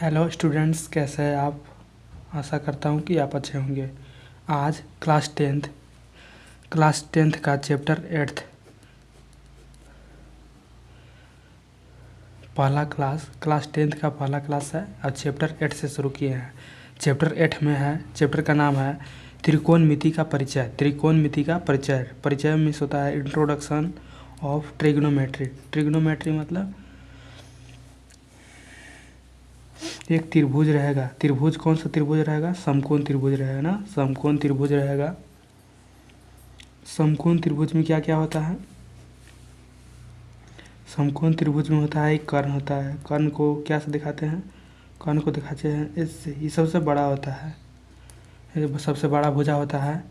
Hello students, कैसे हैं आप। आशा करता हूँ कि आप अच्छे होंगे। आज क्लास टेंथ का चैप्टर 8 क्लास टेंथ का पहला क्लास है और चैप्टर 8 से शुरू किए हैं। चैप्टर 8 में है, चैप्टर का नाम है त्रिकोणमिति का परिचय। त्रिकोणमिति का परिचय मीन्स होता है इंट्रोडक्शन ऑफ ट्रिग्नोमेट्री। ट्रिग्नोमेट्री मतलब एक त्रिभुज रहेगा। त्रिभुज कौन सा त्रिभुज रहेगा? समकोण त्रिभुज रहेगा ना। समकोण त्रिभुज रहेगा। समकोण त्रिभुज में क्या क्या होता है? समकोण त्रिभुज में होता है एक कर्ण होता है। कर्ण को क्या से दिखाते हैं? कर्ण को दिखाते हैं इससे। ये सबसे बड़ा होता है, ये सबसे बड़ा भुजा होता है।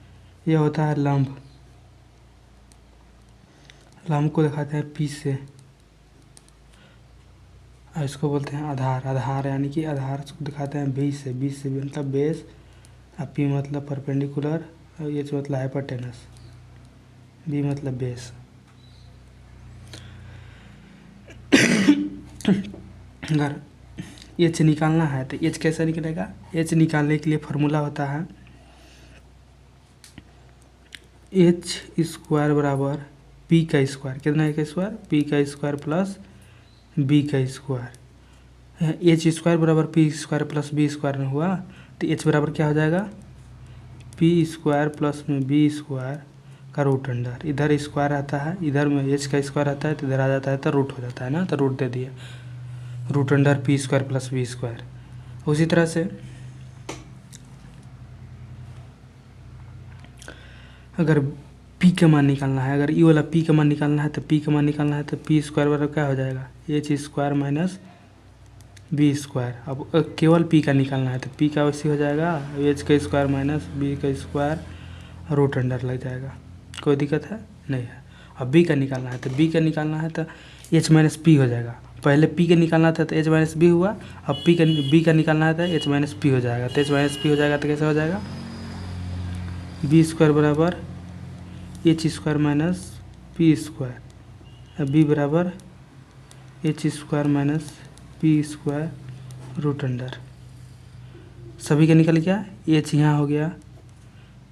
ये होता है लंब। लंब को दिखाते हैं पी से और इसको बोलते हैं आधार। आधार यानी कि आधार को दिखाते हैं बी से। बी से मतलब बेस और पी मतलब परपेंडिकुलर और एच मतलब हाइपोटेनस। बी मतलब बेस। अगर एच निकालना है तो एच कैसे निकलेगा? एच निकालने के लिए फार्मूला होता है एच स्क्वायर बराबर पी का स्क्वायर। कितना है का स्क्वायर? पी का स्क्वायर प्लस बी का स्क्वायर। एच स्क्वायर बराबर P square plus B square में हुआ तो एच बराबर क्या हो जाएगा? पी स्क्वायर प्लस में बी स्क्वायर का रूट अंडर। इधर स्क्वायर आता है, इधर में एच का स्क्वायर आता है तो इधर आ जाता है तो रूट हो जाता है ना। तो रूट दे दिया, root under P square plus B square. उसी तरह से अगर पी का मान निकालना है, अगर ये वाला पी का मान निकालना है तो पी का मान निकालना है तो पी स्क्वायर बराबर क्या हो जाएगा? H square minus B square. अब केवल पी का निकालना है तो पी का वैसे हो जाएगा एच का स्क्वायर माइनस बी का स्क्वायर रूट अंडर लग जाएगा। कोई दिक्कत है? नहीं है। अब बी का निकालना है तो बी का निकालना है तो एच माइनस पी हो जाएगा। पहले पी का निकालना था तो एच माइनस बी हुआ। अब बी का निकालना है तो एच माइनस पी हो जाएगा। तो एच माइनस पी हो जाएगा तो कैसे हो जाएगा? बी स्क्वायर बराबर H square minus P square. B बराबर H square minus P square root under. सभी का निकल गया। एच यहाँ हो गया,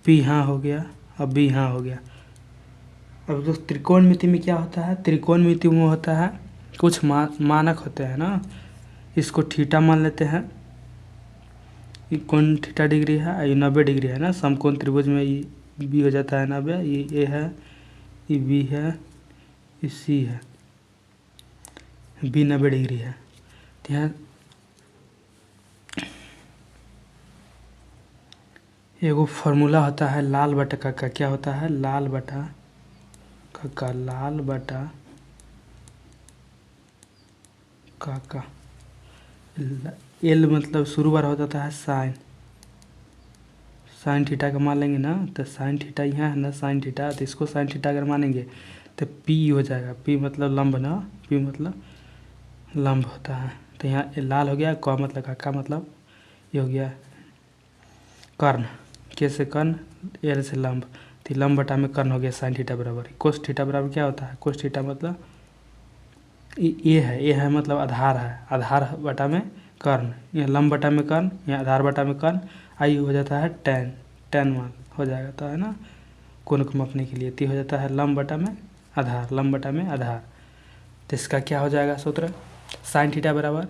पी यहाँ हो गया और बी यहाँ हो गया। अब जो त्रिकोणमिति में क्या होता है? त्रिकोणमिति में होता है कुछ मानक होते हैं ना। इसको थीटा मान लेते हैं। ये कोण थीटा डिग्री है, ये 90 डिग्री है ना। समकोण त्रिभुज में ये बी हो जाता है 90। ये ए है, ये बी है, ये सी है। बी 90 डिग्री है। तो यहाँ एगो फार्मूला होता है लाल बटा का। क्या होता है? लाल बटा का। लाल बटा का एल मतलब शुरू बार हो जाता है साइन। साइन थीटा का मान लेंगे ना तो साइन थीटा यहाँ है ना, साइन थीटा। तो इसको साइन थीटा अगर मानेंगे तो पी हो जाएगा। पी मतलब लंब ना, पी मतलब लंब होता है। तो यहाँ लाल हो गया। का मतलब का मतलब ये हो गया कर्ण। कैसे कर्ण? एल से लंब। तो लंब बटा में कर्ण हो गया साइन थीटा बराबर। कोस थीटा बराबर क्या होता है? कोस थीटा मतलब ये है, ये है मतलब आधार है। आधार बटा में कर्ण। यहाँ लंब बटा में कर्ण, यहाँ आधार बटा में कर्ण। आई हो जाता है टेन। टेन मान हो जाता है ना कोण को मापने के लिए। तो हो जाता है लंब बटा में आधार, लंब बटा में आधार। तो इसका क्या हो जाएगा सूत्र? साइन थीटा बराबर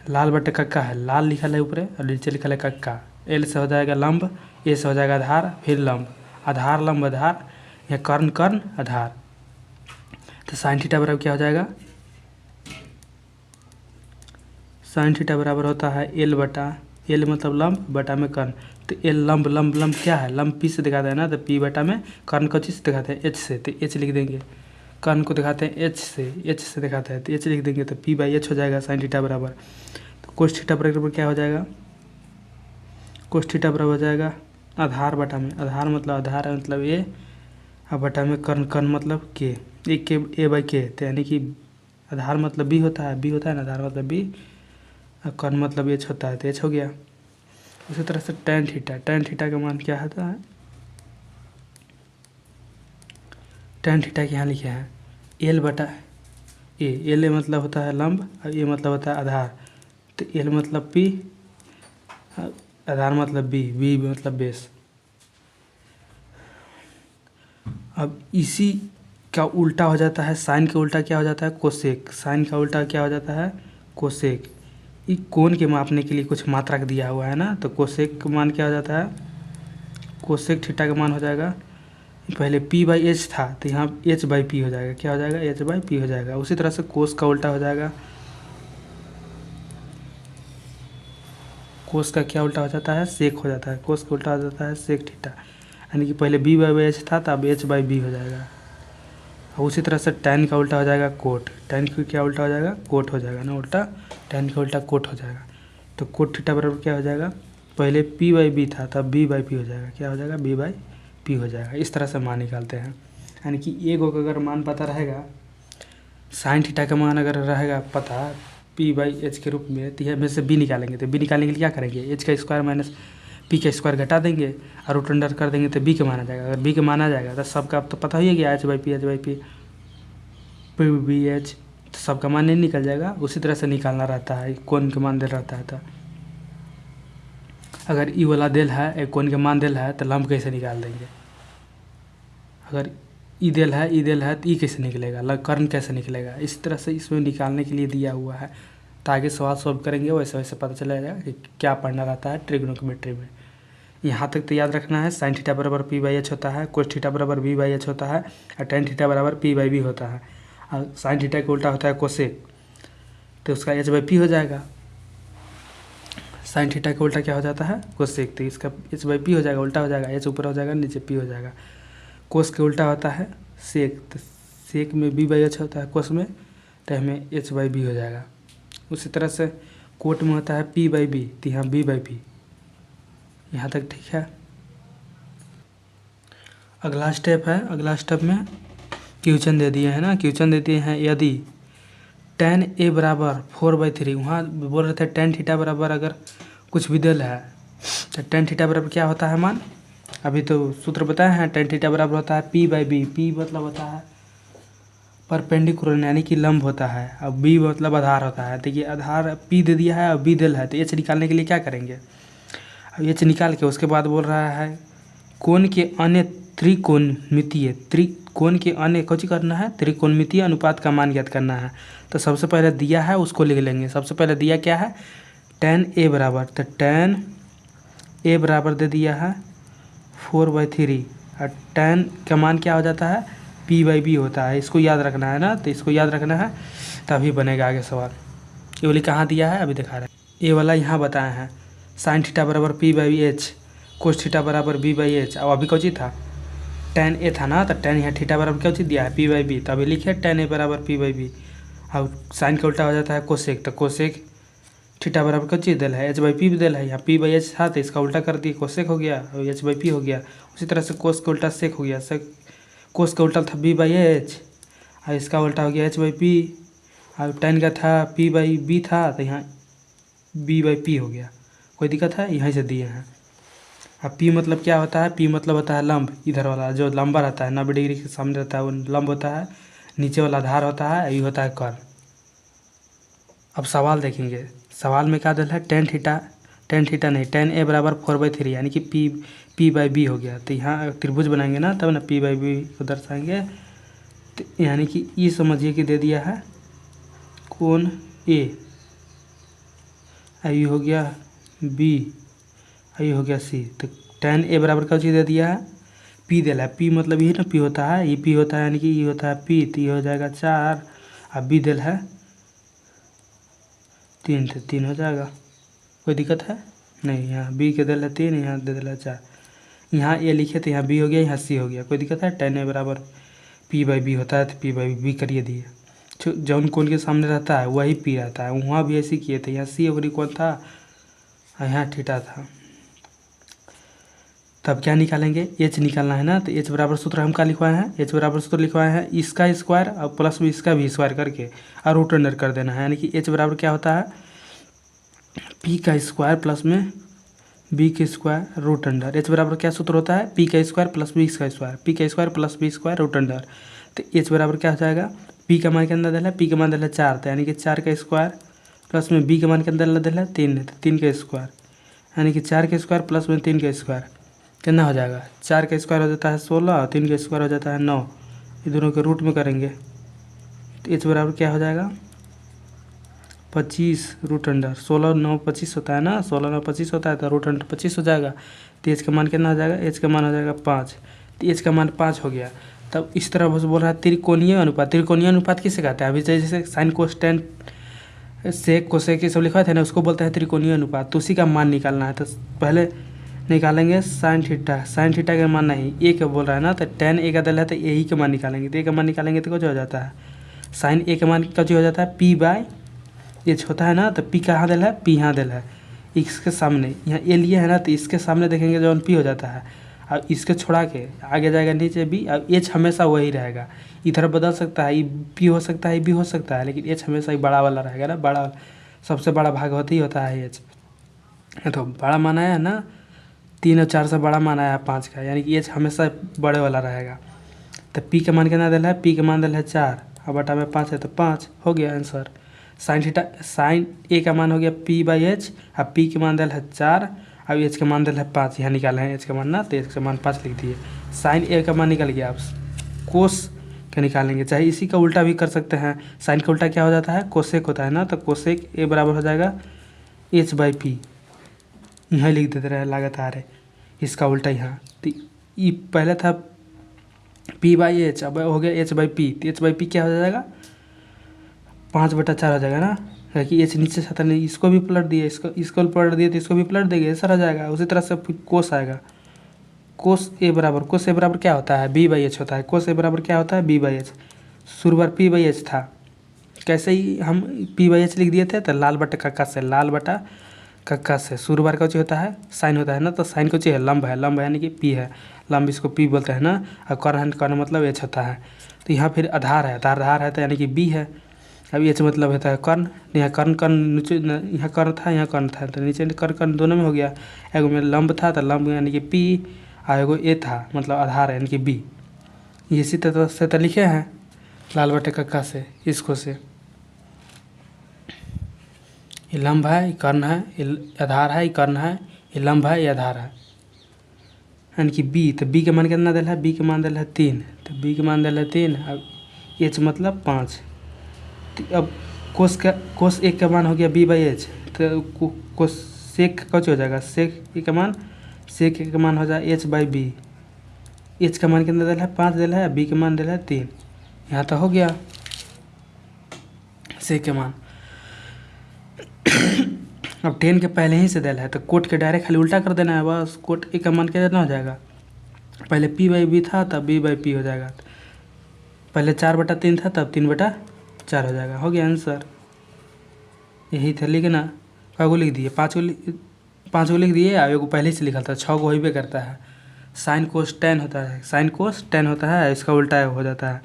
लाल बटे कक्का है, लाल लिखा है ऊपर और नीचे लिखा है कक्का। एल से हो जाएगा लंब, ए से हो जाएगा आधार, फिर लंब। आधार लंब आधार, यहाँ कर्ण कर्ण आधार। तो साइन थीटा बराबर क्या हो जाएगा? साइन थीटा बराबर होता है एल बटा, एल मतलब लंब बटा में कर्ण। तो एल लंब लंब लंब क्या है? लंब पी से दिखाते हैं ना। तो पी बटा में कर्ण को चीज से दिखाते हैं? एच से। तो एच लिख देंगे। कर्ण को दिखाते हैं एच से, एच से दिखाते हैं तो एच लिख देंगे। तो पी बाई एच हो जाएगा साइन थीटा बराबर। तो कोस थीटा बराबर क्या हो जाएगा? कोस थीटा बराबर हो जाएगा आधार बटा में, आधार मतलब आधार मतलब ए और बटा में कर्ण, कर्ण मतलब के। एक के ए बाई के। तो यानी कि आधार मतलब बी होता है, बी होता है ना, आधार मतलब बी और कर्ण मतलब एच होता है तो एच हो गया। उसी तरह से टेन थीटा, टेन थीटा का मान क्या होता है? टेन थीटा के यहाँ लिखे हैं एल बटा ए। एल मतलब होता है लंब और ए मतलब होता है आधार। तो एल मतलब पी, आधार मतलब बी मतलब बेस। अब इसी का उल्टा हो जाता है, साइन का उल्टा क्या हो जाता है, कोसेक। साइन का उल्टा क्या हो जाता है, कोसेक। ये कोण के मापने के लिए कुछ मात्रक दिया हुआ है ना, तो कोसेक का मान क्या हो जाता है, कोसेक थीटा का मान हो जाएगा, पहले p बाई एच था तो यहाँ h बाई पी हो जाएगा, क्या हो जाएगा, h बाई पी हो जाएगा। उसी तरह से कोस का उल्टा हो जाएगा, कोस का क्या उल्टा हो जाता है, सेक हो जाता है। कोस का उल्टा हो जाता है सेक थीटा, यानी कि पहले b बाई एच था तो अब h बाई बी हो जाएगा। और उसी तरह से tan का उल्टा हो जाएगा कोट, tan का क्या उल्टा हो जाएगा, कोट हो जाएगा ना उल्टा, tan का उल्टा कोट हो जाएगा। तो कोट थीटा बराबर क्या हो जाएगा, पहले p बाई बी था तब b बाई पी हो जाएगा, क्या हो जाएगा, b बाई पी हो जाएगा। इस तरह से मान निकालते हैं। यानी कि एक अगर मान पता रहेगा, साइन थीटा का मान अगर रहेगा पता p बाई एच के रूप में, तो यह में से b निकालेंगे। तो b निकालने के लिए क्या करेंगे, h का स्क्वायर माइनस p का स्क्वायर घटा देंगे और रूट अंडर कर देंगे तो b के माना जाएगा। अगर b के माना जाएगा तो सबका अब तो पता ही है कि h by P P B H, तो सबका मान नहीं निकल जाएगा। उसी तरह से निकालना रहता है, कोण के मान दिल रहता है। तो अगर ई वाला दिल है, एक कोण के मान दिल है, तो लंब कैसे निकाल देंगे। अगर ई दिल है तो ई कैसे निकलेगा, कर्ण कैसे निकलेगा। इस तरह से इसमें निकालने के लिए दिया हुआ है। तो आगे सवाल सॉल्व करेंगे वैसे वैसे पता चलेगा कि क्या पढ़ना रहता है ट्रिग्नोमेट्री में। यहाँ तक तो याद रखना है, साइन थीटा बराबर पी बाई एच होता है, कोस थीटा बराबर बी बाई एच होता है, और टेन थीटा बराबर पी बाई बी होता है। और साइन थीटा का उल्टा होता है कोसेक, तो उसका एच बाई पी हो जाएगा। साइन थीटा का उल्टा क्या हो जाता है, कोसेक, तो इसका एच बाई पी हो जाएगा, उल्टा हो जाएगा, एच ऊपर हो जाएगा, नीचे पी हो जाएगा। कोस के उल्टा होता है सेक, तो सेक में बी बाई एच होता है कोस में, तो हमें एच बाई बी हो जाएगा। उसी तरह से कोट में होता है पी बाई बी, तो यहाँ बी बाई पी। यहाँ तक ठीक है। अगला स्टेप है, अगला स्टेप में क्वेश्चन दे दिए हैं ना, क्वेश्चन दे दिए हैं यदि tan a बराबर 4/3, वहाँ बोल रहे थे tan थीटा बराबर अगर कुछ भी दिल है तो tan थीटा बराबर क्या होता है मान, अभी तो सूत्र बताए हैं। tan थीटा बराबर होता है p बाई बी, p मतलब होता है परपेंडिकुलर यानी कि लंब होता है, अब b मतलब आधार होता है। तो ये आधार p दे दिया है और b दिल है, तो h निकालने के लिए क्या करेंगे, अब h निकाल के उसके बाद बोल रहा है कोण के अन्य त्रिकोणमितीय, त्रिकोण के अन्य कुछ करना है, त्रिकोणमितीय अनुपात का मान ज्ञात करना है। तो सबसे पहले दिया है उसको लिख लेंगे। सबसे पहले दिया क्या है, tan a बराबर, तो tan a बराबर दे दिया है 4/3, और tan का मान क्या हो जाता है, p बाई बी होता है। इसको याद रखना है ना, तो इसको याद रखना है तभी बनेगा आगे सवाल। ये वाली कहाँ दिया है, अभी दिखा रहे हैं, ये वाला यहाँ बताया है, साइन थीटा बराबर p by H, cos theta बराबर b बाई एच। अब अभी कौन चीज था, tan a था ना, तो tan यहाँ थीटा बराबर क्या चीज़ दिया है, p बाई बी, तो अभी लिखे tan a बराबर p बाई बी। अब साइन का उल्टा हो जाता है कोसेक, तो कोसेक थीटा बराबर क्या चीज़ दिल है, h बाई पी भी दिल है। यहाँ p बाई एच था तो इसका उल्टा कर दिए, कोसेक हो गया और h बाई पी हो गया। उसी तरह से कोस का उल्टा सेक हो गया, सेक कोस का उल्टा था b बाई एच और इसका उल्टा हो गया h बाई पी, और tan का था p बाई बी था तो यहाँ b बाई पी हो गया। कोई दिक्कत है, यहीं से दिए हैं। अब p मतलब क्या होता है, p मतलब होता है लंब, इधर वाला जो लंबा रहता है 90 डिग्री के सामने रहता है वो लंब होता है, नीचे वाला आधार होता है, ये होता है कर्ण। अब सवाल देखेंगे, सवाल में क्या दिल है, tan थीटा नहीं, tan a बराबर 4/3 यानी कि p बाई बी हो गया। तो यहाँ त्रिभुज बनाएंगे ना तब ना p बाई बी को दर्शाएंगे। तो यानी कि ये समझिए कि दे दिया है कोण a, ये हो गया b, ये हो गया c। तो tan a बराबर क्या चीज़ दे दिया है, p दिया है, p मतलब ये ना p होता है, ये p होता है यानी कि ये होता है p, तो ये हो जाएगा 4, अब b दिल है 3, तो 3 हो जाएगा। कोई दिक्कत है नहीं, यहाँ b के दिल है 3, यहाँ दे दिल है 4, यहाँ a लिखे तो यहाँ b हो गया, यहाँ c हो गया। कोई दिक्कत है, tan a बराबर p बाई बी होता है तो p बाई बी करिए दिए। जौन कोण के सामने रहता है वही p रहता है, वहाँ भी ऐसे किए थे, यहाँ c और कौन था, यहाँ थीटा था। तब क्या निकालेंगे, h निकालना है ना, तो h बराबर सूत्र हम क्या लिखवाए हैं, h बराबर सूत्र लिखवाए हैं इसका स्क्वायर और प्लस में इसका भी स्क्वायर करके और रूट अंडर कर देना है। यानी कि h बराबर क्या होता है, p का स्क्वायर प्लस में b के स्क्वायर रूट अंडर। h बराबर क्या सूत्र होता है, p का स्क्वायर प्लस b का स्क्वायर, p का square plus b square root under. तो h बराबर क्या हो जाएगा, p का मान के अंदर दिला है, p का मान दिला है 4, तो यानी कि 4 का स्क्वायर प्लस में बी के मान के अंदर दिल है 3 है, तो 3 का स्क्वायर यानी कि 4 का स्क्वायर प्लस में 3 का स्क्वायर कितना हो जाएगा। 4 का स्क्वायर हो जाता है 16 और 3 का स्क्वायर हो जाता है 9। ये दोनों के रूट में करेंगे तो एच बराबर क्या हो जाएगा 25 रूट अंडर 16 9 25 होता है ना, 16 9 25 होता है तो रूट अंडर 25 हो जाएगा। तो एच का मान कितना हो जाएगा, एच का मान हो जाएगा 5। तो एच का मान 5 हो गया। तब इस तरह बस बोल रहा है त्रिकोणीय अनुपात। त्रिकोणीय अनुपात किसे कहते हैं, अभी जैसे साइन कोस सेक कोसेक ये सब लिखा था ना, उसको बोलते हैं त्रिकोणीय अनुपात। तो उसी का मान निकालना है। तो पहले निकालेंगे साइन थीटा, साइन थीटा का मान नहीं ए का बोल रहा है ना, तो टेन ए का दल है तो ए ही का मान निकालेंगे। तो ए का मान निकालेंगे तो कुछ हो जाता है साइन ए का मान कुछ हो जाता है पी बाय एच होता है ना। तो पी कहाँ दल है, पी यहाँ दल है इसके सामने, यहाँ ए लिए है ना, तो इसके सामने देखेंगे जब पी हो जाता है। अब इसके छोड़ा के आगे जाएगा नीचे बी। अब एच हमेशा वही रहेगा, इधर बदल सकता है, पी हो सकता है, बी हो सकता है, लेकिन एच हमेशा ही बड़ा वाला रहेगा ना। बड़ा सबसे बड़ा भाग होता ही होता है एच। तो बड़ा मान आया ना, 3 और 4 से बड़ा मान आया 5 का, यानी कि एच हमेशा बड़े वाला रहेगा। तो पी का मान कितना दल है, पी का मान दल है 4 और बटा में 5 है तो 5 हो गया आंसर। साइन थीटा साइन ए का मान हो गया पी बाई एच, अब पी के मान दल है 4 अब एच का मान दल है 5। यहाँ निकाले हैं एच का मान ना, तो एच का मान 5 लिख दिए। साइन ए का मान निकल गया। अब कोस का निकालेंगे, चाहे इसी का उल्टा भी कर सकते हैं। साइन का उल्टा क्या हो जाता है, कोसेक होता है ना, तो कोसेक ए बराबर हो जाएगा एच बाई पी। यहाँ लिख देते रहे लगातार है, इसका उल्टा यहाँ। तो ये पहले था पी बाई एच, अब हो गया एच बाई पी। तो एच बाई पी क्या हो जाएगा 5/4 हो जाएगा ना, क्योंकि एच नीचे से नहीं, इसको भी पलट दिए, इसको पलट दिए तो इसको भी पलट देंगे, ऐसा रह जाएगा। उसी तरह से कोस आएगा, कोस ए बराबर क्या होता है, बी बाई एच होता है। कोस ए बराबर क्या होता है, बी बाई एच। शुरू बार पी बाई एच था, कैसे ही हम पी बाई एच लिख दिए थे, तो लाल बटा कक्का से, लाल बटा कक्का से शुरू बार का चीज़ होता है साइन होता है ना, तो साइन को चीज़ है लंब है, लंब यानी कि पी है, लंब इसको पी बोलते हैं ना। और कर्ण मतलब एच होता है। तो यहाँ फिर आधार है, आधार है तो यानी कि बी है। अब एच मतलब होता है कर्ण, यहाँ कर्ण नीचे, यहाँ कर्ण था यहाँ कर्ण था, तो नीचे कर्ण दोनों में हो गया। एगो में लंब था तो लंब यानी कि पी, और एगो ए था मतलब आधार है यानी कि बी। इसी तरह से तो लिखे हैं लाल बटे कक्का से, इसको से ये लंब है, ये कर्ण है, ये आधार है, ये कर्ण है, ये लंब है, ये आधार है यानी कि बी। तो बी के मान कितना दल है, बी के मान दल है 3, तो बी के मान दल है 3। अब एच मतलब 5। तो अब कोस एक का मान हो गया बी बाई एच, तो कोस सेक का हो जाएगा, सेक ए का मान, सेक ए का मान हो जाए एच बाई बी। एच का मान कितना दल है 5 दल है, बी का मान दल है 3। यहाँ तो हो गया सेक के मान। अब 10 के पहले ही से दल है तो कोट के डायरेक्ट खाली उल्टा कर देना है बस। कोट ए का मान कितना हो जाएगा, पहले पी बाई बी था तब बी बाई पी हो जाएगा, पहले 4/3 था तब 3/4 हो जाएगा। हो गया आंसर, यही था। लिखना कगो लिख दिए, 5 गो लिख दिए, और एगो पहले से लिखा था, 6 गो होइबे करता है। साइन कोस टेन होता है, साइन कोस टेन होता है, इसका उल्टा हो जाता है।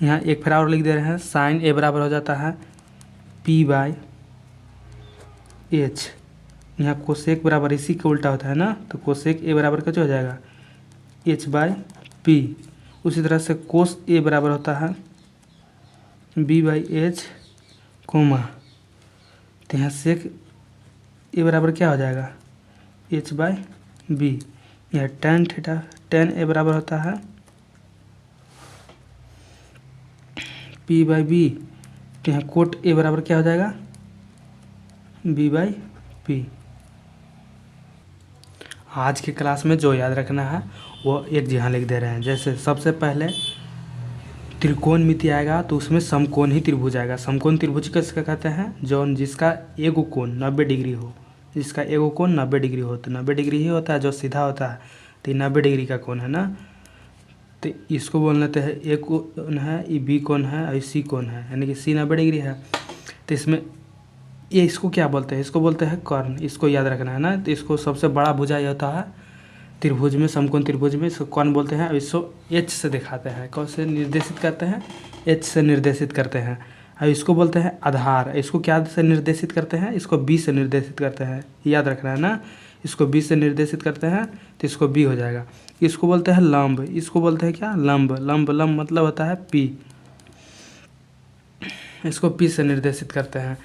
यहाँ एक फिर और लिख दे रहे हैं, साइन ए बराबर हो जाता है पी बाई एच। यहाँ कोसेक बराबर इसी का उल्टा होता है ना, तो कोसेक ए बराबर का जो हो जाएगा एच बाई पी। उसी तरह से कोस ए बराबर होता है बी बाई एच कोमा, तो यहाँ सेक ए बराबर क्या हो जाएगा एच बाई बी। यह टेन थीटा, टेन ए बराबर होता है पी बाई बी, तो यहाँ कोट ए बराबर क्या हो जाएगा बी बाई पी। आज की क्लास में जो याद रखना है वो एक जहाँ लिख दे रहे हैं। जैसे सबसे पहले त्रिकोणमिति आएगा तो उसमें समकोण ही त्रिभुज आएगा। समकोण त्रिभुज किसका कहते हैं, जो जिसका एगो कोण 90 डिग्री हो, जिसका एगो कोण 90 डिग्री हो, तो 90 डिग्री ही होता है जो सीधा होता है, तो 90 डिग्री का कोण है ना। तो इसको बोल लेते हैं ए कोण है, ये बी कोण है और सी कोण है, यानी कि सी 90 डिग्री है। तो इसमें ये इसको क्या बोलते हैं, इसको बोलते हैं कर्ण, इसको याद रखना है ना। तो इसको सबसे बड़ा भुजा ये होता है त्रिभुज में, समकोण त्रिभुज में, इसको कर्ण बोलते हैं। और इसको एच से दिखाते हैं, कौन से निर्देशित करते हैं, एच से निर्देशित करते हैं। और इसको बोलते हैं आधार, इसको क्या से निर्देशित करते हैं, इसको बी से निर्देशित करते हैं, याद रखना है ना। इसको बी से निर्देशित करते हैं तो इसको बी हो जाएगा। इसको बोलते हैं लंब, इसको बोलते हैं क्या लंब, लंब मतलब होता है पी, इसको पी से निर्देशित करते हैं।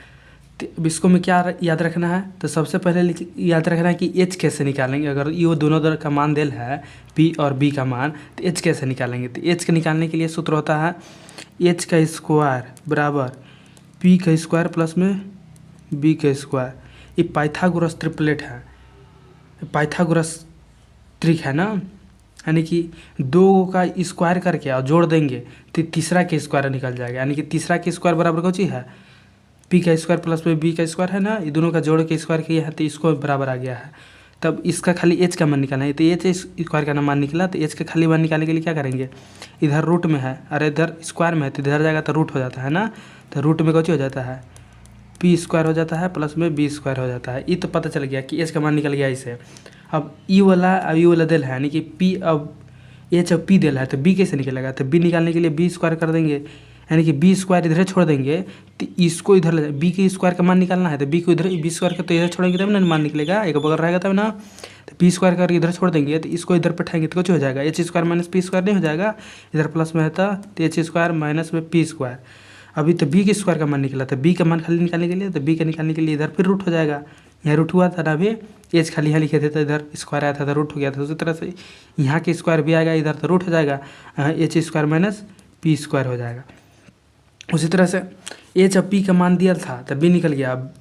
तो अब इसको में क्या याद रखना है, तो सबसे पहले याद रखना है कि एच कैसे निकालेंगे। अगर ये दोनों दर का मान दिल है पी और बी का मान, तो एच कैसे निकालेंगे। तो एच का निकालने के लिए सूत्र होता है एच का स्क्वायर बराबर पी का स्क्वायर प्लस में बी का स्क्वायर। ये पाइथागोरस ट्रिपलेट है, पाइथागोरस ट्रिक है ना, यानी कि दो का स्क्वायर करके और जोड़ देंगे तो तीसरा के स्क्वायर निकल जाएगा। यानी कि तीसरा के स्क्वायर बराबर कौन चीज़ है, पी का स्क्वायर प्लस में बी का स्क्वायर है ना, ये दोनों का जोड़ के स्क्वायर किया है तो इसको बराबर आ गया है। तब इसका खाली एच का मान निकालना है, तो एच स्क्वायर का मान निकला, तो एच का खाली मान निकालने के लिए क्या करेंगे, इधर रूट में है अरे इधर स्क्वायर में है तो इधर जाएगा तो रूट हो जाता है ना, तो रूट में कौन हो जाता है पी स्क्वायर हो जाता है प्लस में बी स्क्वायर हो जाता है। ये तो पता चल गया कि एच का मान निकल गया इसे। अब ई वाला दिल है, यानी कि पी अब एच अब पी दिल है तो बी कैसे निकलेगा, तो बी निकालने के लिए बी स्क्वायर कर देंगे, यानी कि बी स्क्वायर इधर छोड़ देंगे तो इसको इधर ले, बी के स्क्वायर का मान निकालना है तो बी को इधर बी स्क्वायर का तो इधर छोड़ेंगे तब ना मान निकलेगा, एक बगल रहेगा तब ना, तो बी स्क्वायर करके इधर छोड़ देंगे तो इसको इधर बैठाएंगे तो कुछ हो जाएगा H square minus P square नहीं हो जाएगा, इधर प्लस में रहता तो एच स्क्वायर माइनस में पी स्क्वायर। अभी तो बी के स्क्वायर का मान निकला था, बी का मान खाली निकालने के लिए, तो बी का निकालने के लिए इधर फिर रूट हो जाएगा, यहाँ रूट हुआ था ना, अभी एच खाली यहाँ लिखे थे तो इधर स्क्वायर आया था तो रूट हो गया था। उसी तरह से यहाँ के स्क्वायर भी आएगा इधर तो रूट हो जाएगा, H square minus P square हो जाएगा। उसी तरह से एच और पी का मान दिया था तो बी निकल गया, अब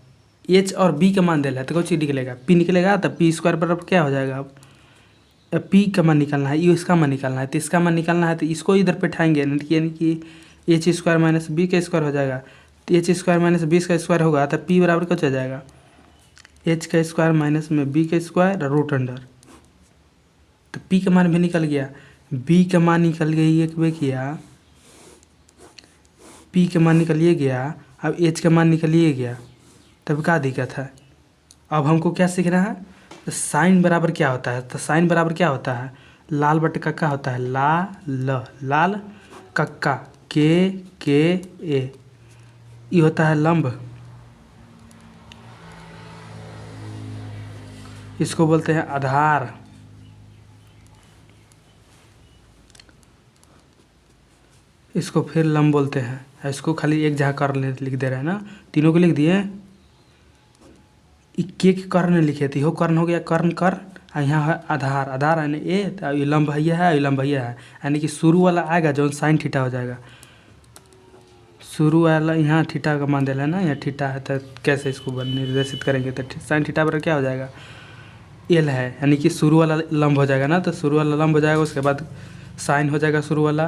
एच और बी का मान दिया है तो कौन चीज़ निकलेगा, पी निकलेगा, तो पी स्क्वायर बराबर क्या हो जाएगा, अब पी का मान निकालना है, ये इसका मान निकालना है, तो इसका मान निकालना है तो इसको इधर बैठाएंगे, यानी कि एच स्क्वायर माइनस बी का स्क्वायर हो जाएगा, तो एच स्क्वायर माइनस बी का स्क्वायर होगा तो पी बराबर क्या हो जाएगा एच का स्क्वायर माइनस में बी का स्क्वायर रूट अंडर, तो पी का मान भी निकल गया, बी का मान निकल गई एक वे किया, पी का मान निकलिए गया, अब एच का मान निकलिए गया, तब क्या दिक्कत है। अब हमको क्या सीखना है, तो साइन बराबर क्या होता है, तो साइन बराबर क्या होता है लाल बटे कक्का होता है, लाल कक्का के ए, ये होता है लंब, इसको बोलते हैं आधार, इसको फिर लंब बोलते हैं। इसको खाली एक जगह कर्ण लिख दे रहे हैं ना, तीनों को लिख दिए, के कर्ण लिखे थे, हो कर्ण हो गया कर्ण कर, यहाँ है आधार, आधार यानी ए, तो ये लंब भैया है, ये लंब भैया है, यानी कि शुरू वाला आएगा जो साइन थीटा हो जाएगा, शुरू वाला यहाँ थीटा का मान देना है ना, यहाँ थीटा है तो कैसे इसको निर्देशित करेंगे, तो साइन थीटा पर क्या हो जाएगा एल है, यानी कि शुरू वाला लंब हो जाएगा ना, तो शुरू वाला लंब हो जाएगा, उसके बाद साइन हो जाएगा शुरू वाला,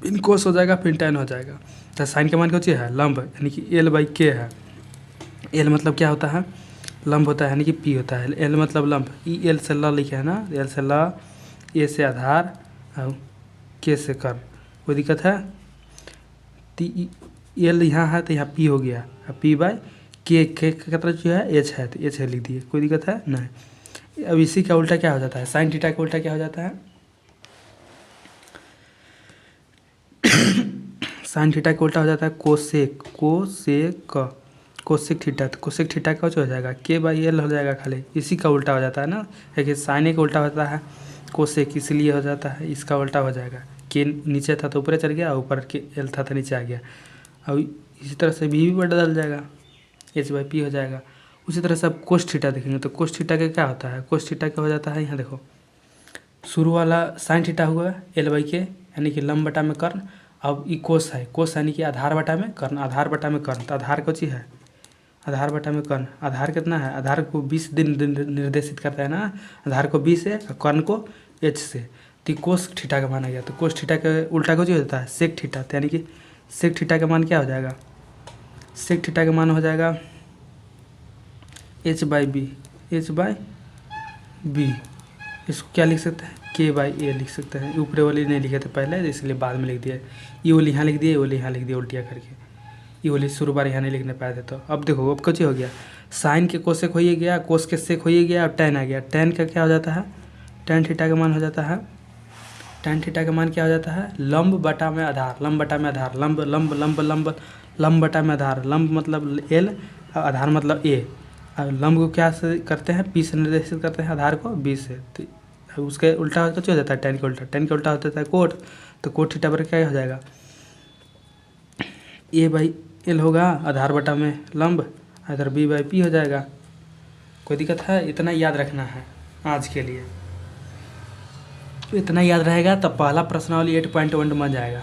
फिर कोस हो जाएगा, फिर टेन हो जाएगा, तो साइन का मान क्या चीज़ है लंब, यानी कि एल बाई के है, एल मतलब क्या होता है लंब होता है, यानी कि पी होता है, एल मतलब लंब, ई एल से ल लिखे है ना, एल से ल, ए से आधार और के से कर्ण, कोई दिक्कत है, तो एल यहाँ है तो यहाँ पी हो गया, पी बाई के तरह जो है एच है तो एच है लिख दिए, कोई दिक्कत है नहीं। अब इसी का उल्टा क्या हो जाता है, साइन थीटा का उल्टा क्या हो जाता है, साइन थीटा का उल्टा हो जाता है कोसेक, कोसेक थीटा, तो कोसेक थीटा का हो जाएगा के बाई एल हो जाएगा खाली, इसी का उल्टा हो जाता है ना, देखिए साइन का उल्टा होता है कोसेक, इसलिए हो जाता है, इसका उल्टा हो जाएगा, के नीचे था तो ऊपर चल गया, ऊपर के एल था तो नीचे आ गया। अब इसी तरह से भी बदल जाएगा, एच बाई पी हो जाएगा। उसी तरह से अब कोस थीटा देखेंगे तो कोस थीटा का क्या होता है, कोस थीटा का हो जाता है, यहाँ देखो शुरू वाला साइन थीटा हुआ एल बाई के, यानी कि लंब बटा में कर्ण, अब ये कोस है, कोस यानी कि आधार बटा में कर्ण, आधार बटा में कर्ण, तो आधार कौन चीज़ है आधार बटा में कर्ण, आधार कितना है, आधार को 20 दिन निर्देशित करता है ना, आधार को 20 से और कर्ण को एच से, तो कोस थीटा का मान आ गया, तो कोस थीटा का उल्टा कुछ हो जाता है सेक थीटा, तो यानी कि सेक थीटा का मान क्या हो जाएगा, सेक थीटा का मान हो जाएगा H by B, H by B, इसको क्या लिख सकते हैं के बाई ए लिख सकते हैं, ऊपरे वाली नहीं लिखे थे पहले इसलिए बाद में लिख दिया, ये वाली यहाँ लिख दिए, ये वाली यहाँ लिख दिया उल्टिया करके, ये वाली शुरू बार यहाँ नहीं लिखने पाए थे। तो अब देखो अब कुछ हो गया, साइन के कोसेक हो गया, कोस के सेक हो गया, और टेन आ गया, टेन का क्या हो जाता है टेन थीटा का मान हो जाता है, टेन थीटा का मान क्या हो जाता है लंब बटा में आधार, लंब बटा में आधार, लंब लंब लंब लंब लंब बटा में आधार, लंब मतलब एल, आधार मतलब ए, लंब को क्या से करते हैं पी से निर्देशित करते हैं, आधार को बी से, तो उसके उल्टा कुछ हो जाता है टेन के उल्टा, टेन के उल्टा होता है कोट, तो कोट थीटा पर क्या हो जाएगा ए बाई एल होगा आधार बटा में लंब, इधर बी बाई पी हो जाएगा। कोई दिक्कत है? इतना याद रखना है आज के लिए। इतना याद रहेगा तब पहला प्रश्नावली 8.1 बन जाएगा।